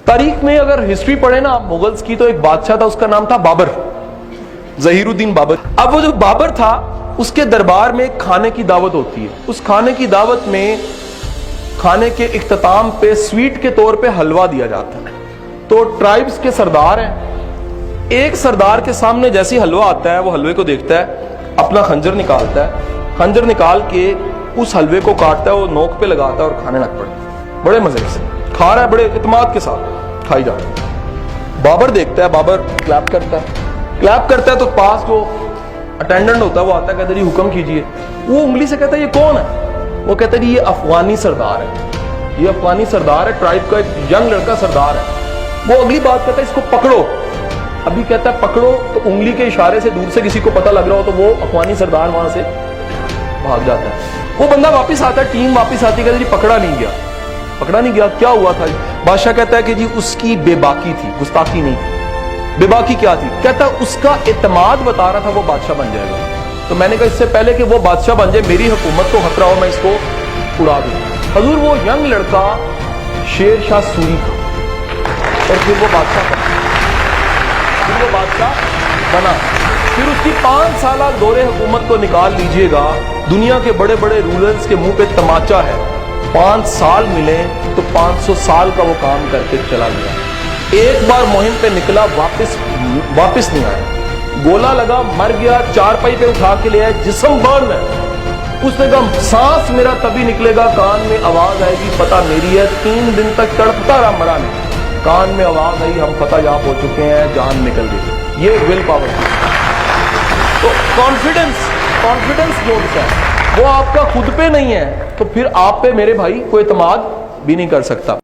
تاریخ میں اگر ہسٹری پڑھے نا آپ مغلز کی، تو ایک بادشاہ تھا، اس کا نام تھا بابر، ظہیر الدین بابر۔ اب وہ جو بابر تھا اس کے دربار میں کھانے کی دعوت ہوتی ہے، اس کھانے کی دعوت میں کھانے کے اختتام پہ سویٹ کے طور پہ حلوہ دیا جاتا ہے۔ تو ٹرائبز کے سردار ہیں، ایک سردار کے سامنے جیسی حلوہ آتا ہے وہ حلوے کو دیکھتا ہے، اپنا خنجر نکالتا ہے، خنجر نکال کے اس حلوے کو کاٹتا ہے، وہ نوک پہ لگاتا ہے اور کھانے لگ پڑتا ہے، بڑے مزے سے کھا رہا ہے، بڑے اعتماد کے ساتھ کھائی جا رہا ہے۔ بابر دیکھتا ہے، بابر کلیپ کرتا ہے تو پاس جو اٹینڈنٹ ہوتا ہے وہ آتا ہے، کہتا ہے جی حکم کیجئے۔ وہ انگلی سے کہتا ہے یہ کون ہے؟ وہ کہتا ہے جی یہ افغانی سردار ہے، یہ افغانی سردار ہے، ٹرائب کا ایک ینگ لڑکا سردار ہے۔ وہ اگلی بات کہتا ہے اس کو پکڑو۔ ابھی کہتا ہے پکڑو، تو انگلی کے اشارے سے دور سے کسی کو پتہ لگ رہا ہو تو وہ افغانی سردار وہاں سے بھاگ جاتا ہے۔ وہ بندہ واپس آتا ہے، ٹیم واپس آتی ہے، کہتا ہے جی پکڑا نہیں گیا، کیا ہوا تھا؟ بادشاہ کہتا ہے کہ جی اس کی بے باکی تھی، گستاخی نہیں تھی۔ بے باکی کیا تھی؟ کہتا ہے اس کا اعتماد بتا رہا تھا وہ بادشاہ بن جائے گا، تو میں نے کہا اس سے پہلے کہ وہ بادشاہ بن جائے میری حکومت کو خطرہ ہو، میں اس کو اڑا دوں۔ حضور وہ ینگ لڑکا شیر شاہ سوری تھا، اور پھر وہ بادشاہ بنا۔ پھر اس کی 5 سالہ دور حکومت کو نکال لیجئے گا، دنیا کے بڑے بڑے رولرز کے منہ پہ تماچا ہے، 5 سال ملے تو 500 سال کا وہ کام کر کے چلا گیا۔ ایک بار مہم پہ نکلا، واپس نہیں آیا، گولا لگا، مر گیا، چارپائی پہ اٹھا کے لے آئے، جسم برن ہے۔ اس نے کہا سانس میرا تبھی نکلے گا، کان میں آواز آئے گی فتح میری ہے۔ 3 دن تک تڑپتا رہا، مرا نہیں۔ کان میں آواز آئی ہم فتح یاب ہو چکے ہیں، جان نکل گئی۔ یہ ول پاور تھی۔ تو کانفیڈنس جو ہے وہ آپ کا خود پہ نہیں ہے، تو پھر آپ پہ میرے بھائی کوئی اعتماد بھی نہیں کر سکتا۔